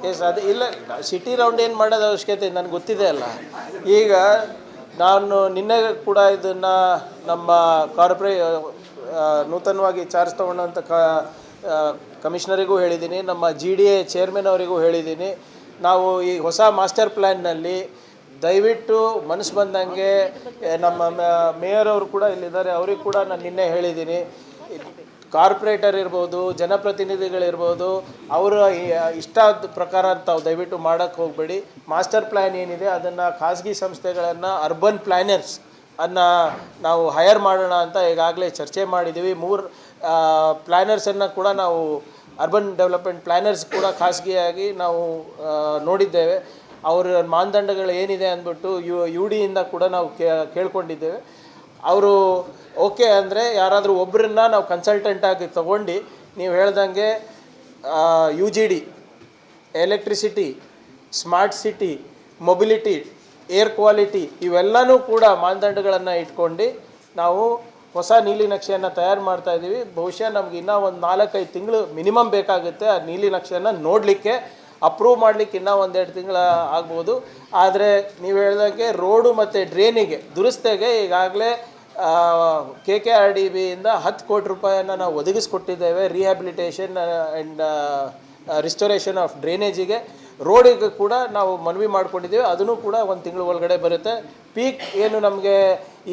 S ಅದು ಇಲ್ಲ, city round ಏನು ಮಾಡೋದು ಅವಶ್ಯಕತೆ ನನಗೆ ಗೊತ್ತಿದೆ ಅಲ್ಲ. ಈಗ ನಾನು ನಿನ್ನೆ ಕೂಡ ಇದನ್ನು ನಮ್ಮ ನೂತನವಾಗಿ ಚಾರ್ಜ್ ತೊಗೊಂಡಂಥ ಕಮಿಷನರಿಗೂ ಹೇಳಿದ್ದೀನಿ, ನಮ್ಮ GDA ಚೇರ್ಮನ್ ಅವರಿಗೂ ಹೇಳಿದ್ದೀನಿ. ನಾವು ಈ ಹೊಸ ಮಾಸ್ಟರ್ ಪ್ಲ್ಯಾನ್ನಲ್ಲಿ ದಯವಿಟ್ಟು ಮನಸ್ಸು ಬಂದಂಗೆ ನಮ್ಮ ಮೇಯರ್ ಅವರು ಕೂಡ ಇಲ್ಲಿದ್ದಾರೆ, ಅವ್ರಿಗೆ ಕೂಡ ನಾನು ನಿನ್ನೆ ಹೇಳಿದ್ದೀನಿ, ಕಾರ್ಪೊರೇಟರ್ ಇರ್ಬೋದು, ಜನಪ್ರತಿನಿಧಿಗಳಿರ್ಬೋದು, ಅವರ ಇಷ್ಟದ ಪ್ರಕಾರ ತಾವು ದಯವಿಟ್ಟು ಮಾಡೋಕ್ಕೆ ಹೋಗಬೇಡಿ. ಮಾಸ್ಟರ್ ಪ್ಲ್ಯಾನ್ ಏನಿದೆ ಅದನ್ನು ಖಾಸಗಿ ಸಂಸ್ಥೆಗಳನ್ನು ಅರ್ಬನ್ ಪ್ಲ್ಯಾನರ್ಸ್ ನಾವು ಹೈರ್ ಮಾಡೋಣ ಅಂತ ಈಗಾಗಲೇ ಚರ್ಚೆ ಮಾಡಿದ್ದೀವಿ. 3 ಪ್ಲ್ಯಾನರ್ಸನ್ನು ಕೂಡ ನಾವು ಅರ್ಬನ್ ಡೆವಲಪ್ಮೆಂಟ್ ಪ್ಲ್ಯಾನರ್ಸ್ ಕೂಡ ಖಾಸಗಿಯಾಗಿ ನಾವು ನೋಡಿದ್ದೇವೆ. ಅವರ ಮಾನದಂಡಗಳು ಏನಿದೆ ಅಂದ್ಬಿಟ್ಟು UD ಇಂದ ಕೂಡ ನಾವು ಕೇಳ್ಕೊಂಡಿದ್ದೇವೆ. ಅವರು ಓಕೆ ಅಂದರೆ ಯಾರಾದರೂ ಒಬ್ಬರನ್ನ ನಾವು ಕನ್ಸಲ್ಟೆಂಟಾಗಿ ತೊಗೊಂಡು ನೀವು ಹೇಳ್ದಂಗೆ UGD, electricity, smart city, mobility, air quality ಇವೆಲ್ಲನೂ ಕೂಡ ಮಾನದಂಡಗಳನ್ನು ಇಟ್ಕೊಂಡು ನಾವು ಹೊಸ ನೀಲಿ ನಕ್ಷೆಯನ್ನು ತಯಾರು ಮಾಡ್ತಾಯಿದ್ದೀವಿ. ಬಹುಶಃ ನಮ್ಗೆ ಇನ್ನೂ ಒಂದು 4-5 ತಿಂಗಳು ಮಿನಿಮಮ್ ಬೇಕಾಗುತ್ತೆ ಆ ನೀಲಿ ನಕ್ಷೆಯನ್ನು ನೋಡಲಿಕ್ಕೆ. ಅಪ್ರೂವ್ ಮಾಡಲಿಕ್ಕೆ ಇನ್ನೂ 1-2 ತಿಂಗಳು ಆಗ್ಬೋದು. ಆದರೆ ನೀವು ಹೇಳ್ದಂಗೆ ರೋಡು ಮತ್ತು ಡ್ರೈನಿಗೆ ದುರಸ್ತಿಗೆ ಈಗಾಗಲೇ KKRDBಯಿಂದ 10 ಕೋಟಿ ರೂಪಾಯಿಯನ್ನು ನಾವು ಒದಗಿಸ್ಕೊಟ್ಟಿದ್ದೇವೆ. ರಿಹ್ಯಾಬಿಲಿಟೇಷನ್ ಆ್ಯಂಡ್ ರಿಸ್ಟೋರೇಷನ್ ಆಫ್ ಡ್ರೈನೇಜಿಗೆ. ರೋಡಿಗೆ ಕೂಡ ನಾವು ಮನವಿ ಮಾಡ್ಕೊಂಡಿದ್ದೇವೆ, ಅದನ್ನು ಕೂಡ 1 ತಿಂಗಳು ಒಳಗಡೆ ಬರುತ್ತೆ. ಪೀಕ್ ಏನು ನಮಗೆ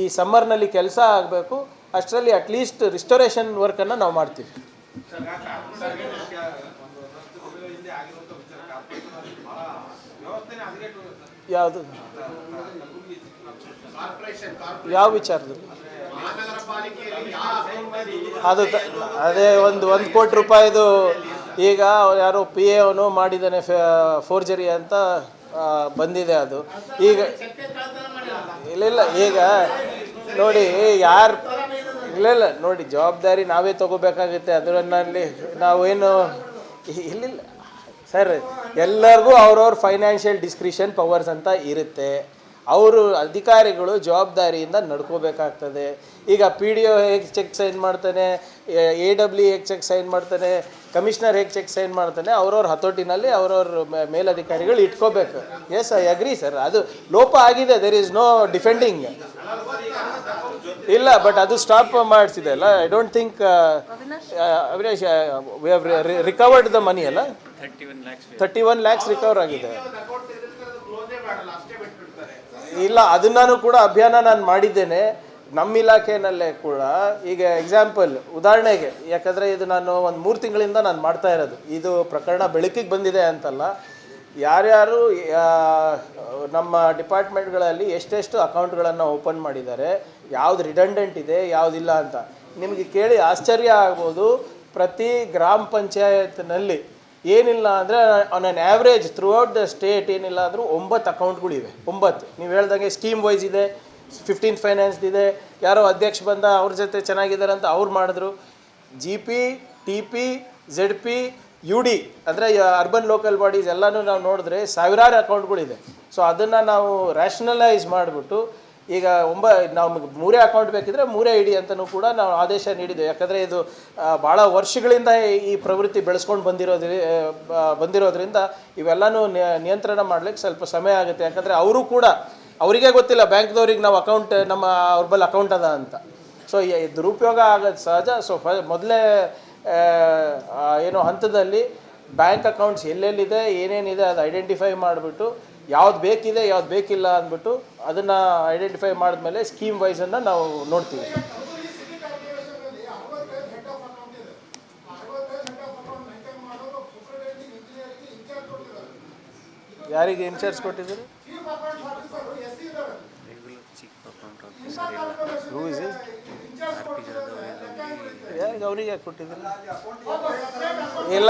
ಈ ಸಮ್ಮರ್ನಲ್ಲಿ ಕೆಲಸ ಆಗಬೇಕು ಅಷ್ಟರಲ್ಲಿ ಅಟ್ಲೀಸ್ಟ್ ರಿಸ್ಟೋರೇಷನ್ ವರ್ಕನ್ನು ನಾವು ಮಾಡ್ತೀವಿ. ಯಾವುದು ಯಾವ ವಿಚಾರದಲ್ಲಿ? ಅದು ಅದೇ ಒಂದು ಕೋಟಿ ರೂಪಾಯಿದು ಈಗ ಯಾರೋ PA ಅವನು ಮಾಡಿದ್ದಾನೆ ಫೋರ್ಜರಿ ಅಂತ ಬಂದಿದೆ. ಅದು ಈಗ ಇಲ್ಲ ಈಗ ನೋಡಿ ಯಾರು ಇಲ್ಲ ನೋಡಿ, ಜವಾಬ್ದಾರಿ ನಾವೇ ತಗೋಬೇಕಾಗುತ್ತೆ. ಅದರಲ್ಲಿ ನಾವೇನು ಇಲ್ಲ ಸರ್, ಎಲ್ಲರಿಗೂ ಅವ್ರವ್ರ ಫೈನಾನ್ಷಿಯಲ್ ಡಿಸ್ಕ್ರಿಷನ್ ಪವರ್ಸ್ ಅಂತ ಇರುತ್ತೆ. ಅವರು ಅಧಿಕಾರಿಗಳು ಜವಾಬ್ದಾರಿಯಿಂದ ನಡ್ಕೋಬೇಕಾಗ್ತದೆ. ಈಗ PDO ಹೇಗೆ ಚೆಕ್ ಸೈನ್ ಮಾಡ್ತಾನೆ, AW ಹೇಗೆ ಚೆಕ್ ಸೈನ್ ಮಾಡ್ತಾನೆ, ಕಮಿಷನರ್ ಹೇಗೆ ಚೆಕ್ ಸೈನ್ ಮಾಡ್ತಾನೆ, ಅವ್ರವ್ರ ಹತೋಟಿನಲ್ಲಿ ಅವ್ರವ್ರ ಮೇಲಧಿಕಾರಿಗಳು ಇಟ್ಕೋಬೇಕು. Yes, I agree sir. ಅದು ಲೋಪ ಆಗಿದೆ, ದೇರ್ ಈಸ್ ನೋ ಡಿಫೆಂಡಿಂಗ್. ಇಲ್ಲ, ಬಟ್ ಅದು ಸ್ಟಾಪ್ ಮಾಡಿಸಿದೆ ಅಲ್ಲ. I don't think Avinash we have recovered the money ಅಲ್ಲ. 31 lakhs ರಿಕವರ್ ಆಗಿದೆ. ಇಲ್ಲ, ಅದನ್ನು ಕೂಡ ಅಭಿಯಾನ ನಾನು ಮಾಡಿದ್ದೇನೆ ನಮ್ಮ ಇಲಾಖೆಯಲ್ಲೇ ಕೂಡ. ಈಗ ಎಕ್ಸಾಂಪಲ್ ಉದಾಹರಣೆಗೆ, ಯಾಕಂದರೆ ಇದು ನಾನು ಒಂದು 3 ತಿಂಗಳಿಂದ ನಾನು ಮಾಡ್ತಾ ಇರೋದು. ಇದು ಪ್ರಕರಣ ಬೆಳಕಿಗೆ ಬಂದಿದೆ ಅಂತಲ್ಲ, ಯಾರ್ಯಾರು ನಮ್ಮ ಡಿಪಾರ್ಟ್ಮೆಂಟ್ಗಳಲ್ಲಿ ಎಷ್ಟೆಷ್ಟು ಅಕೌಂಟ್ಗಳನ್ನು ಓಪನ್ ಮಾಡಿದ್ದಾರೆ, ಯಾವ್ದು ರಿಡಂಡೆಂಟ್ ಇದೆ ಯಾವುದಿಲ್ಲ ಅಂತ ನಿಮಗೆ ಕೇಳಿ ಆಶ್ಚರ್ಯ ಆಗ್ಬೋದು. ಪ್ರತಿ ಗ್ರಾಮ ಪಂಚಾಯತ್ನಲ್ಲಿ ಏನಿಲ್ಲ ಅಂದರೆ on on average through out the state ಏನಿಲ್ಲ ಅಂದರೂ 9 ಅಕೌಂಟ್ಗಳಿವೆ. 9 ನೀವು ಹೇಳ್ದಂಗೆ ಸ್ಕೀಮ್ ವೈಸ್ ಇದೆ, 15 ಫೈನಾನ್ಸ್ ಇದೆ. ಯಾರೋ ಅಧ್ಯಕ್ಷ ಬಂದ ಅವ್ರ ಜೊತೆ ಚೆನ್ನಾಗಿದ್ದಾರೆ ಅಂತ ಅವ್ರು ಮಾಡಿದ್ರು. GP, TP, ZP, UD ಅಂದರೆ ಅರ್ಬನ್ ಲೋಕಲ್ ಬಾಡೀಸ್ ಎಲ್ಲನೂ ನಾವು ನೋಡಿದ್ರೆ ಸಾವಿರಾರು ಅಕೌಂಟ್ಗಳಿದೆ. ಸೊ ಅದನ್ನು ನಾವು ರ್ಯಾಷನಲೈಸ್ ಮಾಡಿಬಿಟ್ಟು ಈಗ ನಮಗೆ 3 ಅಕೌಂಟ್ ಬೇಕಿದ್ರೆ 3 ಇಡಿ ಅಂತಲೂ ಕೂಡ ನಾವು ಆದೇಶ ನೀಡಿದ್ದೇವೆ. ಯಾಕಂದರೆ ಇದು ಭಾಳ ವರ್ಷಗಳಿಂದ ಈ ಪ್ರವೃತ್ತಿ ಬೆಳೆಸ್ಕೊಂಡು ಬಂದಿರೋದ್ರಿಂದ ಇವೆಲ್ಲನೂ ನಿಯಂತ್ರಣ ಮಾಡಲಿಕ್ಕೆ ಸ್ವಲ್ಪ ಸಮಯ ಆಗುತ್ತೆ. ಯಾಕಂದರೆ ಅವರು ಕೂಡ ಅವರಿಗೆ ಗೊತ್ತಿಲ್ಲ ಬ್ಯಾಂಕ್ದವ್ರಿಗೆ ನಾವು ಅಕೌಂಟ್ ಅವ್ರ ಬಲ್ಲಿ ಅಕೌಂಟ್ ಅದ ಅಂತ. ಸೊ ದುರುಪಯೋಗ ಆಗೋದು ಸಹಜ. ಸೊ ಮೊದಲೇ ಏನೋ ಹಂತದಲ್ಲಿ ಬ್ಯಾಂಕ್ ಅಕೌಂಟ್ಸ್ ಎಲ್ಲೆಲ್ಲಿದೆ ಏನೇನಿದೆ ಅದು ಐಡೆಂಟಿಫೈ ಮಾಡಿಬಿಟ್ಟು ಯಾವ್ದು ಬೇಕಿದೆ ಯಾವ್ದು ಬೇಕಿಲ್ಲ ಅಂದ್ಬಿಟ್ಟು ಅದನ್ನು ಐಡೆಂಟಿಫೈ ಮಾಡಿದ್ಮೇಲೆ ಸ್ಕೀಮ್ ವೈಸನ್ನು ನಾವು ನೋಡ್ತೀವಿ. ಯಾರಿಗೆ ಇನ್ಚಾರ್ಜ್ ಕೊಟ್ಟಿದ್ದೀರಿ? ಯಾರಿಗೆ ಅವ್ರಿಗೆ ಯಾಕೆ ಕೊಟ್ಟಿದ್ದೀರಿ? ಇಲ್ಲ,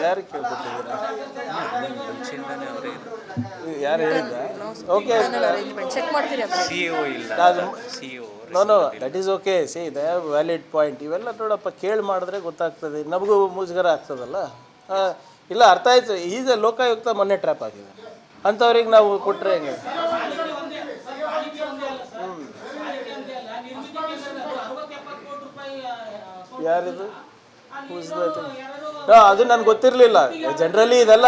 ಯಾರಿಗೆ ಕೊಟ್ಟಿದ್ದೀರಾ? ಯಾರು ಹೇಳಿದ್ದ? Okay, no that is okay. C the valid point. ಇವೆಲ್ಲ ನೋಡಪ್ಪ ಕೇಳಿ ಮಾಡಿದ್ರೆ ಗೊತ್ತಾಗ್ತದೆ, ನಮಗೂ ಮುಜುಗರ ಆಗ್ತದಲ್ಲ. ಇಲ್ಲ, ಅರ್ಥ ಆಯಿತು. ಈಗ ಲೋಕಾಯುಕ್ತ ಮೊನ್ನೆ ಟ್ರ್ಯಾಪ್ ಆಗಿದೆ ಅಂಥವ್ರಿಗೆ ನಾವು ಕೊಟ್ಟರೆ ಹೆಂಗೆ? ಯಾರಿದು? ಅದು ನನಗೆ ಗೊತ್ತಿರಲಿಲ್ಲ. ಜನರಲಿ ಇದೆಲ್ಲ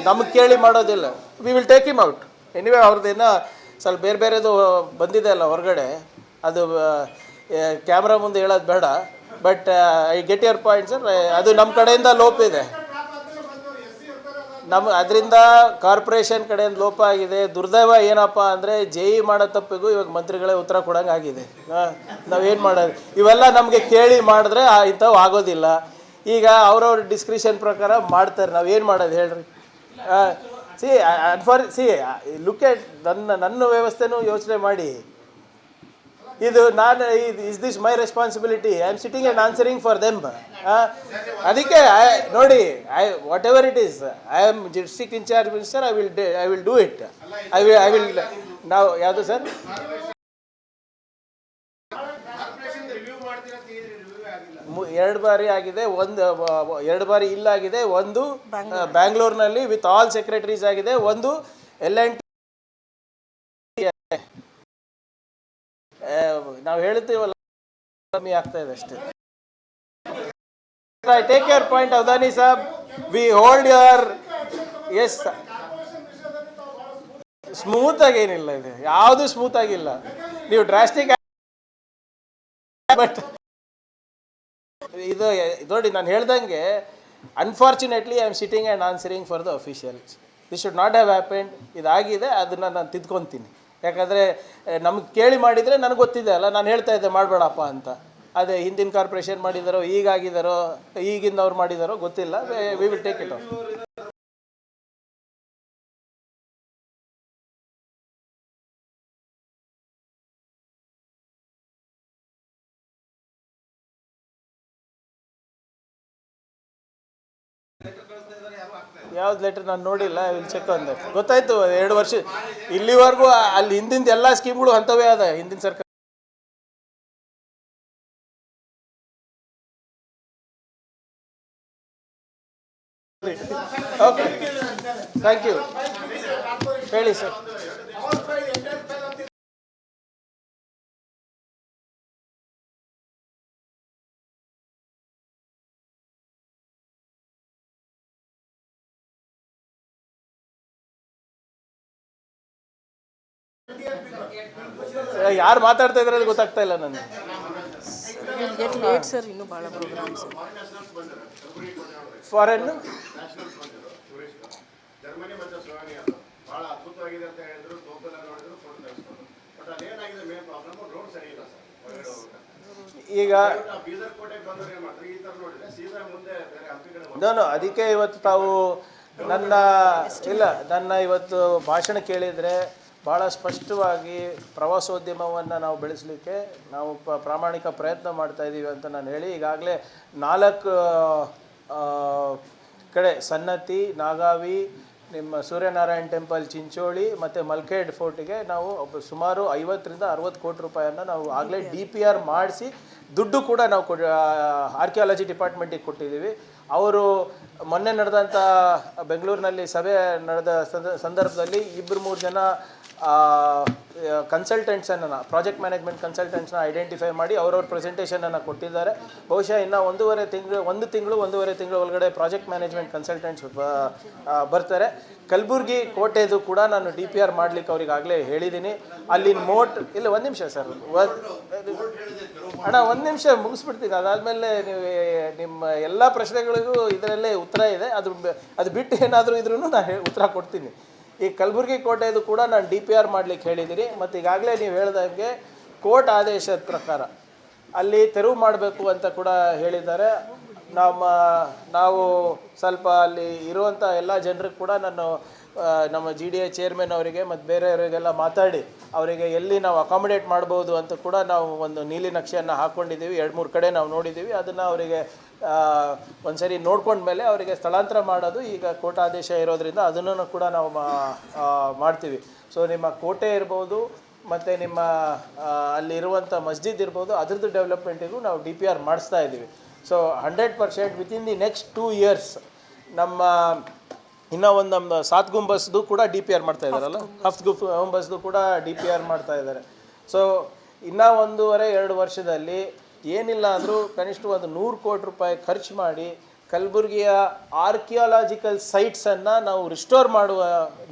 ನಮಗೆ ಕೇಳಿ ಮಾಡೋದಿಲ್ಲ. We will take him out anyway. ಅವ್ರದ್ದೇನೋ ಸ್ವಲ್ಪ ಬೇರೆ ಬೇರೆದು ಬಂದಿದೆ ಅಲ್ಲ ಹೊರಗಡೆ, ಅದು ಕ್ಯಾಮ್ರಾ ಮುಂದೆ ಹೇಳೋದು ಬೇಡ. But I get your point sir. ಅದು ನಮ್ಮ ಕಡೆಯಿಂದ ಲೋಪ ಇದೆ. ಅದರಿಂದ ಕಾರ್ಪೊರೇಷನ್ ಕಡೆಯಿಂದ ಲೋಪ ಆಗಿದೆ. ದುರ್ದೈವ ಏನಪ್ಪ ಅಂದರೆ JE ಮಾಡೋ ತಪ್ಪಿಗೂ ಇವಾಗ ಮಂತ್ರಿಗಳೇ ಉತ್ತರ ಕೊಡೋಂಗೆ ಆಗಿದೆ. ನಾವೇನು ಮಾಡೋದು? ಇವೆಲ್ಲ ನಮಗೆ ಕೇಳಿ ಮಾಡಿದ್ರೆ ಇಂಥವು ಆಗೋದಿಲ್ಲ. ಈಗ ಅವ್ರವ್ರ ಡಿಸ್ಕ್ರಿಷನ್ ಪ್ರಕಾರ ಮಾಡ್ತಾರೆ. ನಾವೇನು ಮಾಡೋದು ಹೇಳ್ರಿ? ಲುಕ್ ಎಟ್ ನನ್ನ ವ್ಯವಸ್ಥೆನೂ ಯೋಚನೆ ಮಾಡಿ. ಇದು ನಾನು is this my responsibility? I am sitting and answering for them. ಅದಕ್ಕೆ ನೋಡಿ, whatever it is, I am district in charge minister. I will do it. I will ನಾವು ಯಾವುದು ಸರ್? ಎರಡು ಬಾರಿ ಆಗಿದೆ. ಎರಡು ಬಾರಿ ಇಲ್ಲಾಗಿದೆ. ಒಂದು ಬ್ಯಾಂಗ್ಳೂರ್ನಲ್ಲಿ ವಿತ್ ಆಲ್ ಸೆಕ್ರೆಟರೀಸ್ ಆಗಿದೆ. ಒಂದು L&T ನಾವು ಹೇಳ್ತೀವಲ್ಲ, ಕಮ್ಮಿ ಆಗ್ತಾ ಇದೆ ಅಷ್ಟೇ. I take your point Avadhani ಸಾಬ್. We hold your. Yes, smooth ಆಗೇನಿಲ್ಲ, ಇದೆ ಯಾವುದು ಸ್ಮೂತ್ ಆಗಿಲ್ಲ. ನೀವು ಡ್ರಾಸ್ಟಿಕ್ ಬಟ್ ಇದು ನೋಡಿ, ನಾನು ಹೇಳ್ದಂಗೆ unfortunately I am sitting and answering for the officials. This should not have happened. ಇದಾಗಿದೆ, ಅದನ್ನು ನಾನು ತಿದ್ಕೊತೀನಿ. ಯಾಕಂದರೆ ನಮ್ಗೆ ಕೇಳಿ ಮಾಡಿದರೆ ನನಗೆ ಗೊತ್ತಿದೆ ಅಲ್ಲ, ನಾನು ಹೇಳ್ತಾ ಇದ್ದೆ ಮಾಡಬೇಡಪ್ಪ ಅಂತ. ಅದೇ ಹಿಂದಿನ ಕಾರ್ಪೊರೇಷನ್ ಮಾಡಿದಾರೋ, ಈಗಾಗಿದ್ದಾರೋ, ಈಗಿಂದ ಅವ್ರು ಮಾಡಿದಾರೋ ಗೊತ್ತಿಲ್ಲ. V will take it out. ಯಾವ್ದು ಲೆಟರ್ ನಾನು ನೋಡಿಲ್ಲ. ಇಲ್ಲಿ ಚೆಕ್ ಅಂದೆ ಗೊತ್ತಾಯ್ತು. 2 ವರ್ಷ ಇಲ್ಲಿವರೆಗೂ ಅಲ್ಲಿ ಹಿಂದಿಂದ ಎಲ್ಲ ಸ್ಕೀಮ್ಗಳು ಅಂಥವೇ ಅದ ಹಿಂದಿನ ಸರ್ಕಾರ. Okay, thank you. ಹೇಳಿ ಸರ್. ಯಾರು ಮಾತಾಡ್ತಾ ಇದ್ರೆ ಅದು ಗೊತ್ತಾಗ್ತಾ ಇಲ್ಲ ನನಗೆ. ಇನ್ನೂ ಭಾಳ ಪ್ರೋಗ್ರಾಮ್ಸ್ ಫಾರೆನ್ ಜರ್ಮನಿ ಮತ್ತು ಸ್ಲೋವೇನಿಯಾ ಭಾಳ ಅದ್ಭುತವಾಗಿದೆ ಅಂತ ಹೇಳಿದ್ರು. ಟೋಕನ್ ನೋಡಿದ್ರು, ಫೋಟೋ ತೆಗೆಸ್ಕೊಂಡು. ಬಟ್ ಅದೇನಾಗಿದೆ ಮೇನ್ ಪ್ರಾಬ್ಲಮ್, ರೋಡ್ ಸರಿ ಇಲ್ಲ ಸರ್. ಈಗ ಬೀದರ್ ಕೋಟೆಗೆ ಬಂದ್ರೆ ಏನು ಮಾಡ್ತಾರೆ, ಈ ಥರ ನೋಡಿದ್ರೆ ಸೀದಾ ಮುಂದೆ ಬೇರೆ ಹಂಪಿ ಕಡೆ ನಾನು ಅದಕ್ಕೆ ಇವತ್ತು ತಾವು ನನ್ನ ಇವತ್ತು ಭಾಷಣ ಕೇಳಿದರೆ ಭಾಳ ಸ್ಪಷ್ಟವಾಗಿ ಪ್ರವಾಸೋದ್ಯಮವನ್ನು ನಾವು ಬೆಳೆಸಲಿಕ್ಕೆ ನಾವು ಪ್ರಾಮಾಣಿಕ ಪ್ರಯತ್ನ ಮಾಡ್ತಾಯಿದ್ದೀವಿ ಅಂತ ನಾನು ಹೇಳಿ ಈಗಾಗಲೇ 4 ಕಡೆ ಸನ್ನತಿ, ನಾಗಾವಿ, ನಿಮ್ಮ ಸೂರ್ಯನಾರಾಯಣ ಟೆಂಪಲ್ ಚಿಂಚೋಳಿ ಮತ್ತು ಮಲ್ಕೇಡ್ ಫೋರ್ಟಿಗೆ ನಾವು ಸುಮಾರು 50ರಿಂದ 60 ಕೋಟಿ ರೂಪಾಯಿಯನ್ನು ನಾವು ಆಗಲೇ DPR ಮಾಡಿಸಿ ದುಡ್ಡು ಕೂಡ ನಾವು ಆರ್ಕಿಯಾಲಜಿ ಡಿಪಾರ್ಟ್ಮೆಂಟಿಗೆ ಕೊಟ್ಟಿದ್ದೀವಿ. ಅವರು ಮೊನ್ನೆ ನಡೆದಂಥ ಬೆಂಗಳೂರಿನಲ್ಲಿ ಸಭೆ ನಡೆದ ಸಂದರ್ಭದಲ್ಲಿ 2-3 ಜನ ಕನ್ಸಲ್ಟೆಂಟ್ಸನ್ನು, ಪ್ರಾಜೆಕ್ಟ್ ಮ್ಯಾನೇಜ್ಮೆಂಟ್ ಕನ್ಸಲ್ಟೆಂಟ್ಸ್ನ ಐಡೆಂಟಿಫೈ ಮಾಡಿ ಅವ್ರವ್ರ ಪ್ರೆಸೆಂಟೇಷನನ್ನು ಕೊಟ್ಟಿದ್ದಾರೆ. ಬಹುಶಃ ಇನ್ನು 1 ತಿಂಗಳು ಒಳಗಡೆ ಪ್ರಾಜೆಕ್ಟ್ ಮ್ಯಾನೇಜ್ಮೆಂಟ್ ಕನ್ಸಲ್ಟೆಂಟ್ಸ್ ಬರ್ತಾರೆ. ಕಲಬುರ್ಗಿ ಕೋಟೆದು ಕೂಡ ನಾನು DPR ಮಾಡಲಿಕ್ಕೆ ಅವ್ರಿಗಾಗಲೇ ಹೇಳಿದ್ದೀನಿ. ಅಲ್ಲಿನ ಇಲ್ಲ 1 ನಿಮಿಷ ಸರ್, ಅಣ್ಣ 1 ನಿಮಿಷ ಮುಗಿಸ್ಬಿಡ್ತೀನಿ. ಅದಾದಮೇಲೆ ನೀವು ನಿಮ್ಮ ಎಲ್ಲ ಪ್ರಶ್ನೆಗಳಿಗೂ ಇದರಲ್ಲೇ ಉತ್ತರ ಇದೆ. ಅದು ಬಿಟ್ಟು ಏನಾದರೂ ಇದ್ರೂ ನಾನು ಉತ್ತರ ಕೊಡ್ತೀನಿ. ಈ ಕಲಬುರ್ಗಿ ಕೋಟೆದು ಕೂಡ ನಾನು DPR ಮಾಡಲಿಕ್ಕೆ ಹೇಳಿದ್ದೀನಿ. ಮತ್ತು ಈಗಾಗಲೇ ನೀವು ಹೇಳ್ದಂಗೆ ಕೋರ್ಟ್ ಆದೇಶದ ಪ್ರಕಾರ ಅಲ್ಲಿ ತೆರವು ಮಾಡಬೇಕು ಅಂತ ಕೂಡ ಹೇಳಿದ್ದಾರೆ. ನಾವು ಸ್ವಲ್ಪ ಅಲ್ಲಿ ಇರುವಂಥ ಎಲ್ಲ ಜನರಿಗೆ ಕೂಡ ನಮ್ಮ GDA ಚೇರ್ಮನ್ ಅವರಿಗೆ ಮತ್ತು ಬೇರೆಯವರಿಗೆಲ್ಲ ಮಾತಾಡಿ ಅವರಿಗೆ ಎಲ್ಲಿ ನಾವು ಅಕಾಮಿಡೇಟ್ ಮಾಡ್ಬೋದು ಅಂತ ಕೂಡ ನಾವು ಒಂದು ನೀಲಿ ನಕ್ಷೆಯನ್ನು ಹಾಕ್ಕೊಂಡಿದ್ದೀವಿ. 2-3 ಕಡೆ ನಾವು ನೋಡಿದ್ದೀವಿ. ಅದನ್ನು ಅವರಿಗೆ ಒಂದು ಸರಿ ನೋಡ್ಕೊಂಡ್ಮೇಲೆ ಅವರಿಗೆ ಸ್ಥಳಾಂತರ ಮಾಡೋದು ಈಗ ಕೋರ್ಟ್ ಆದೇಶ ಇರೋದ್ರಿಂದ ಅದನ್ನು ಕೂಡ ನಾವು ಮಾಡ್ತೀವಿ. ಸೊ ನಿಮ್ಮ ಕೋಟೆ ಇರ್ಬೋದು ಮತ್ತು ನಿಮ್ಮ ಅಲ್ಲಿರುವಂಥ ಮಸ್ಜಿದ್ ಇರ್ಬೋದು, ಅದ್ರದ್ದು ಡೆವಲಪ್ಮೆಂಟಿಗೂ ನಾವು DPR ಮಾಡಿಸ್ತಾ ಇದ್ದೀವಿ. So 100% within the next 2 years ಇನ್ನೂ ನಮ್ಮ 7 ಗುಂಬಸ್ದು ಕೂಡ DPR ಮಾಡ್ತಾ ಇದ್ದಾರಲ್ಲ, 7 ಗುಂಬಸ್ದು ಕೂಡ DPR ಮಾಡ್ತಾ ಇದ್ದಾರೆ. ಸೊ ಇನ್ನೂ 1.5-2 ವರ್ಷದಲ್ಲಿ ಏನಿಲ್ಲ ಅಂದರೂ ಕನಿಷ್ಠ 100 ಕೋಟಿ ರೂಪಾಯಿ ಖರ್ಚು ಮಾಡಿ ಕಲಬುರಗಿಯ ಆರ್ಕಿಯಾಲಜಿಕಲ್ ಸೈಟ್ಸನ್ನು ನಾವು ರಿಸ್ಟೋರ್ ಮಾಡುವ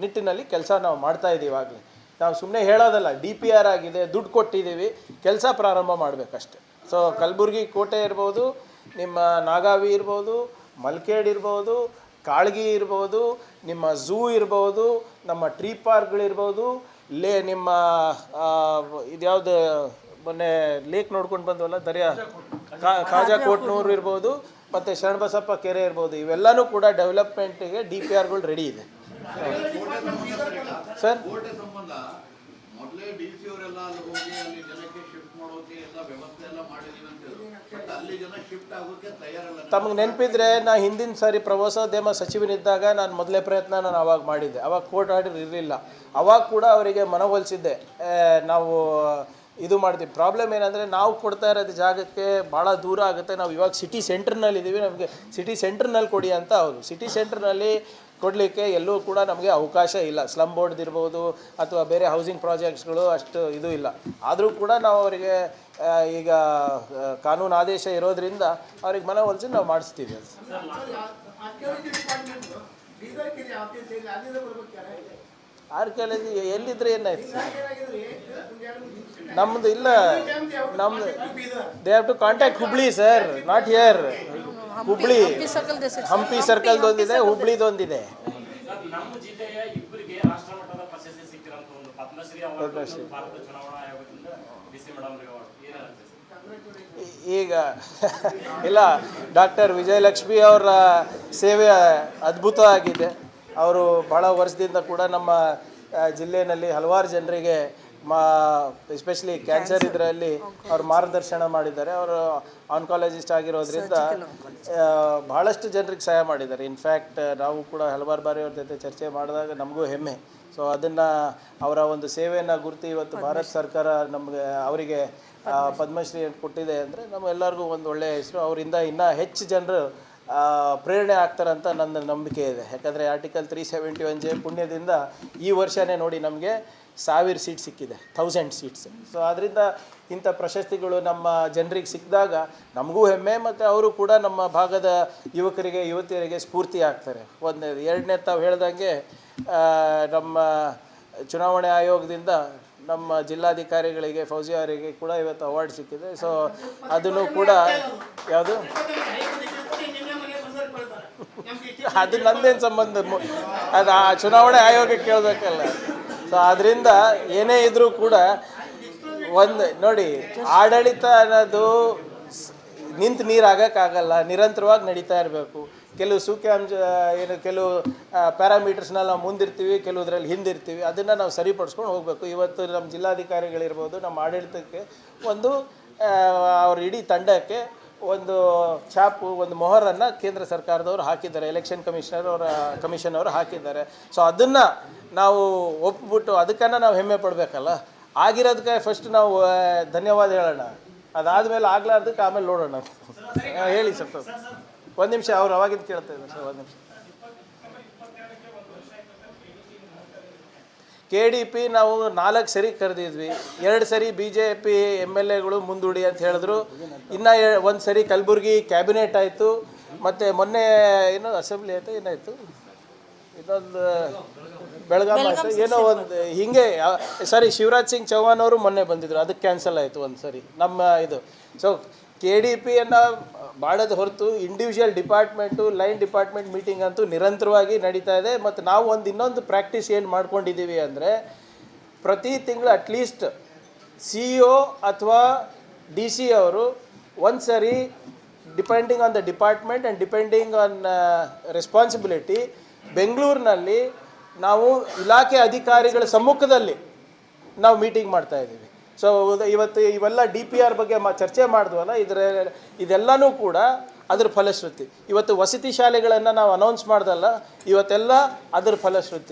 ನಿಟ್ಟಿನಲ್ಲಿ ಕೆಲಸ ನಾವು ಮಾಡ್ತಾ ಇದ್ದೀವಿ ಆಗಲಿ. ನಾವು ಸುಮ್ಮನೆ ಹೇಳೋದಲ್ಲ, DPR ಆಗಿದೆ, ದುಡ್ಡು ಕೊಟ್ಟಿದ್ದೀವಿ, ಕೆಲಸ ಪ್ರಾರಂಭ ಮಾಡಬೇಕಷ್ಟೆ. ಸೊ ಕಲಬುರಗಿ ಕೋಟೆ ಇರ್ಬೋದು, ನಿಮ್ಮ ನಾಗಾವಿ ಇರ್ಬೋದು, ಮಲ್ಕೇಡ್ ಇರ್ಬೋದು, ಕಾಳ್ಗಿ ಇರ್ಬೋದು, ನಿಮ್ಮ ಝೂ ಇರ್ಬೋದು, ನಮ್ಮ ಟ್ರೀ ಪಾರ್ಕ್ಗಳಿರ್ಬೋದು, ನಿಮ್ಮ ಇದ್ಯಾವುದು ಮೊನ್ನೆ ಲೇಕ್ ನೋಡ್ಕೊಂಡು ಬಂದ್ವಲ್ಲ ದರ್ಯಾ, ಖಾಜಾ ಕೋಟ್ನೂರು ಇರ್ಬೋದು, ಮತ್ತು ಶರಣಬಸಪ್ಪ ಕೆರೆ ಇರ್ಬೋದು, ಇವೆಲ್ಲನೂ ಕೂಡ ಡೆವಲಪ್ಮೆಂಟಿಗೆ DPRಗಳು ರೆಡಿ ಇದೆ ಸರ್. ಮೊದಲೇ DC ಅವರೆಲ್ಲ ಅಲ್ಲಿ ಹೋಗಿ ಅಲ್ಲಿ ಜನಕ್ಕೆ ಶಿಫ್ಟ್ ಮಾಡೋಕೆ ಎಲ್ಲ ವ್ಯವಸ್ಥೆ ಎಲ್ಲ ಮಾಡಿದೀವಿ ಅಂತ ಹೇಳಿದ್ರು. ಬಟ್ ಅಲ್ಲಿ ಜನ ಶಿಫ್ಟ್ ಆಗೋಕೆ ತಯಾರಲ್ಲ. ತಮಗೆ ನೆನಪಿದ್ರೆ ನಾ ಹಿಂದಿನ ಸಾರಿ ಪ್ರವಾಸೋದ್ಯಮ ಸಚಿವನಿದ್ದಾಗ ನಾನು ಮೊದಲೇ ಪ್ರಯತ್ನ ನಾನು ಅವಾಗ ಮಾಡಿದ್ದೆ. ಅವಾಗ ಕೋರ್ಟ್ ಆರ್ಡರ್ ಇರಲಿಲ್ಲ. ಅವಾಗ ಕೂಡ ಅವರಿಗೆ ಮನವೊಲಿಸಿದ್ದೆ, ನಾವು ಇದು ಮಾಡ್ತೀವಿ. ಪ್ರಾಬ್ಲಮ್ ಏನಂದರೆ ನಾವು ಕೊಡ್ತಾ ಇರೋದು ಜಾಗಕ್ಕೆ ಭಾಳ ದೂರ ಆಗುತ್ತೆ. ನಾವು ಇವಾಗ ಸಿಟಿ ಸೆಂಟ್ರ್ನಲ್ಲಿ ಇದ್ದೀವಿ, ನಮಗೆ ಸಿಟಿ ಸೆಂಟ್ರ್ನಲ್ಲಿ ಕೊಡಿ ಅಂತ. ಅವರು ಸಿಟಿ ಸೆಂಟ್ರ್ನಲ್ಲಿ ಕೊಡಲಿಕ್ಕೆ ಎಲ್ಲೂ ಕೂಡ ನಮಗೆ ಅವಕಾಶ ಇಲ್ಲ. ಸ್ಲಮ್ ಬೋರ್ಡ್ದಿರ್ಬೋದು ಅಥವಾ ಬೇರೆ ಹೌಸಿಂಗ್ ಪ್ರಾಜೆಕ್ಟ್ಸ್ಗಳು ಅಷ್ಟು ಇದು ಇಲ್ಲ. ಆದರೂ ಕೂಡ ನಾವು ಅವರಿಗೆ ಈಗ ಕಾನೂನು ಆದೇಶ ಇರೋದ್ರಿಂದ ಅವ್ರಿಗೆ ಮನವೊಲಿಸಿ ನಾವು ಮಾಡಿಸ್ತೀವಿ. ಆರ್ಕಿಯಾಲಜಿ ಎಲ್ಲಿದ್ರೆ ಏನಾಯ್ತು ಸರ್? ನಮ್ಮದು ಇಲ್ಲ, ನಮ್ಮದು they have to contact Hubli sir, not here. Hubli Hampi ಸರ್ಕಲ್ದೊಂದಿದೆ, ಹುಬ್ಳಿದೊಂದಿದೆ. ನಮ್ಮ ಜಿಲ್ಲೆಯ ಇಬ್ಬರಿಗೆ ರಾಷ್ಟ್ರ ಮಟ್ಟದ ಪ್ರಶಸ್ತಿ ಸಿಕ್ಕಿರಂತ ಒಂದು ಪದ್ಮಶ್ರೀ ಅವಾರ್ಡ್ ಭಾರತ ಚುನಾವಣಾ ಆಯೋಗದಿಂದ DC ಮೇಡಮ್ ಈಗ ಇಲ್ಲ, ಡಾಕ್ಟರ್ ವಿಜಯಲಕ್ಷ್ಮಿ ಅವರ ಸೇವೆ ಅದ್ಭುತವಾಗಿದೆ. ಅವರು ಭಾಳ ವರ್ಷದಿಂದ ಕೂಡ ನಮ್ಮ ಜಿಲ್ಲೆಯಲ್ಲಿ ಹಲವಾರು ಜನರಿಗೆ ಎಸ್ಪೆಷಲಿ ಕ್ಯಾನ್ಸರ್ ಇದರಲ್ಲಿ ಅವರು ಮಾರ್ಗದರ್ಶನ ಮಾಡಿದ್ದಾರೆ. ಅವರು ಆನ್ಕಾಲಜಿಸ್ಟ್ ಆಗಿರೋದ್ರಿಂದ ಭಾಳಷ್ಟು ಜನರಿಗೆ ಸಹಾಯ ಮಾಡಿದ್ದಾರೆ. ಇನ್ಫ್ಯಾಕ್ಟ್ ನಾವು ಕೂಡ ಹಲವಾರು ಬಾರಿ ಅವ್ರ ಜೊತೆ ಚರ್ಚೆ ಮಾಡಿದಾಗ ನಮಗೂ ಹೆಮ್ಮೆ. ಸೊ ಅದನ್ನು ಅವರ ಒಂದು ಸೇವೆಯನ್ನು ಗುರುತು ಇವತ್ತು ಭಾರತ ಸರ್ಕಾರ ನಮಗೆ ಅವರಿಗೆ ಪದ್ಮಶ್ರೀ ಕೊಟ್ಟಿದೆ ಅಂದರೆ ನಮ್ಮೆಲ್ಲರಿಗೂ ಒಂದು ಒಳ್ಳೆಯ ಹೆಸರು. ಅವರಿಂದ ಇನ್ನೂ ಹೆಚ್ಚು ಜನರು ಪ್ರೇರಣೆ ಆಗ್ತಾರಂತ ನನ್ನ ನಂಬಿಕೆ ಇದೆ. ಯಾಕಂದರೆ ಆರ್ಟಿಕಲ್ 371J ಪುಣ್ಯದಿಂದ ಈ ವರ್ಷವೇ ನೋಡಿ ನಮಗೆ 1000 ಸೀಟ್ ಸಿಕ್ಕಿದೆ, 1000 ಸೀಟ್ಸ್. ಸೊ ಆದ್ದರಿಂದ ಇಂಥ ಪ್ರಶಸ್ತಿಗಳು ನಮ್ಮ ಜನರಿಗೆ ಸಿಕ್ಕಿದಾಗ ನಮಗೂ ಹೆಮ್ಮೆ, ಮತ್ತು ಅವರು ಕೂಡ ನಮ್ಮ ಭಾಗದ ಯುವಕರಿಗೆ ಯುವತಿಯರಿಗೆ ಸ್ಫೂರ್ತಿ ಆಗ್ತಾರೆ. ಒಂದನೇದು. ಎರಡನೇ, ತಾವು ಹೇಳ್ದಂಗೆ ನಮ್ಮ ಚುನಾವಣೆ ಆಯೋಗದಿಂದ ನಮ್ಮ ಜಿಲ್ಲಾಧಿಕಾರಿಗಳಿಗೆ, ಫೌಜಿ ಅವರಿಗೆ ಕೂಡ ಇವತ್ತು ಅವಾರ್ಡ್ ಸಿಕ್ಕಿದೆ. ಸೊ ಅದನ್ನು ಕೂಡ ಯಾವುದು ಅದು ನಂದೇನು ಸಂಬಂಧ, ಅದು ಆ ಚುನಾವಣೆ ಆಯೋಗಕ್ಕೆ ಕೇಳಬೇಕಲ್ಲ. ಸೊ ಅದರಿಂದ ಏನೇ ಇದ್ದರೂ ಕೂಡ ಒಂದು ನೋಡಿ, ಆಡಳಿತ ಅನ್ನೋದು ನಿಂತು ನೀರು ಆಗೋಕ್ಕಾಗಲ್ಲ, ನಿರಂತರವಾಗಿ ನಡೀತಾ ಇರಬೇಕು. ಕೆಲವು ಸೂಕ್ಷ್ಮಾಂಶ ಏನು, ಕೆಲವು ಪ್ಯಾರಾಮೀಟರ್ಸ್ನ ನಾವು ಮುಂದಿರ್ತೀವಿ, ಕೆಲವುದ್ರಲ್ಲಿ ಹಿಂದಿರ್ತೀವಿ. ಅದನ್ನು ನಾವು ಸರಿಪಡಿಸ್ಕೊಂಡು ಹೋಗಬೇಕು. ಇವತ್ತು ನಮ್ಮ ಜಿಲ್ಲಾಧಿಕಾರಿಗಳಿರ್ಬೋದು, ನಮ್ಮ ಆಡಳಿತಕ್ಕೆ ಒಂದು ಅವ್ರ ಇಡೀ ತಂಡಕ್ಕೆ ಒಂದು ಛಾಪು, ಒಂದು ಮೊಹರನ್ನು ಕೇಂದ್ರ ಸರ್ಕಾರದವರು ಹಾಕಿದ್ದಾರೆ, ಎಲೆಕ್ಷನ್ ಕಮಿಷನ್ ಅವರು ಹಾಕಿದ್ದಾರೆ. ಸೊ ಅದನ್ನು ನಾವು ಒಪ್ಪಿಬಿಟ್ಟು ಅದಕ್ಕನ್ನು ನಾವು ಹೆಮ್ಮೆ ಪಡಬೇಕಲ್ಲ. ಆಗಿರೋದಕ್ಕೆ ಫಸ್ಟ್ ನಾವು ಧನ್ಯವಾದ ಹೇಳೋಣ. ಅದಾದಮೇಲೆ ಆಗ್ಲಾರ್ದಕ್ಕೆ ಆಮೇಲೆ ನೋಡೋಣ. ಹೇಳಿ ಸ್ವಲ್ಪ ಒಂದು ನಿಮಿಷ, ಅವ್ರು ಅವಾಗಿದ್ದು ಕೇಳ್ತಾ ಇದ್ದಾರೆ ಸರ್. ಒಂದು ನಿಮಿಷ. KDP ನಾವು 4 ಸರಿ ಕರೆದಿದ್ವಿ. 2 ಸರಿ BJP MLAಗಳು ಮುಂದೂಡಿ ಅಂತ ಹೇಳಿದ್ರು. ಇನ್ನು 1 ಸರಿ ಕಲಬುರಗಿ ಕ್ಯಾಬಿನೆಟ್ ಆಯಿತು. ಮತ್ತು ಮೊನ್ನೆ ಏನೋ ಅಸೆಂಬ್ಲಿ ಆಯಿತು, ಏನಾಯಿತು ಇನ್ನೊಂದು ಬೆಳಗಾವಿ ಆಯಿತು, ಏನೋ ಒಂದು ಹೀಗೆ. ಸಾರಿ, ಶಿವರಾಜ್ ಸಿಂಗ್ ಚೌಹಾಣ್ ಅವರು ಮೊನ್ನೆ ಬಂದಿದ್ದರು, ಅದಕ್ಕೆ ಕ್ಯಾನ್ಸಲ್ ಆಯಿತು ಒಂದು ಸರಿ ನಮ್ಮ ಇದು. ಸೊ KDPಯನ್ನು ಮಾಡೋದು ಹೊರತು individual department, line department meeting ಅಂತೂ ನಿರಂತರವಾಗಿ ನಡೀತಾ ಇದೆ. ಮತ್ತು ನಾವು ಇನ್ನೊಂದು ಪ್ರಾಕ್ಟೀಸ್ ಏನು ಮಾಡ್ಕೊಂಡಿದ್ದೀವಿ ಅಂದರೆ, ಪ್ರತಿ ತಿಂಗಳು ಅಟ್ಲೀಸ್ಟ್ CEO ಅಥವಾ DC ಅವರು ಒಂದು ಸರಿ, depending on the department and depending on responsibility, ಬೆಂಗಳೂರಿನಲ್ಲಿ ನಾವು ಇಲಾಖೆ ಅಧಿಕಾರಿಗಳ ಸಮ್ಮುಖದಲ್ಲಿ ನಾವು ಮೀಟಿಂಗ್ ಮಾಡ್ತಾಯಿದ್ದೀವಿ. ಸೊ ಇವತ್ತು ಇವೆಲ್ಲ DPR ಬಗ್ಗೆ ಚರ್ಚೆ ಮಾಡಿದ್ವಲ್ಲ, ಇದೆಲ್ಲನೂ ಕೂಡ ಅದ್ರ ಫಲಶ್ರುತಿ. ಇವತ್ತು ವಸತಿ ಶಾಲೆಗಳನ್ನು ನಾವು ಅನೌನ್ಸ್ ಮಾಡ್ದಲ್ಲ, ಇವತ್ತೆಲ್ಲ ಅದ್ರ ಫಲಶ್ರುತಿ.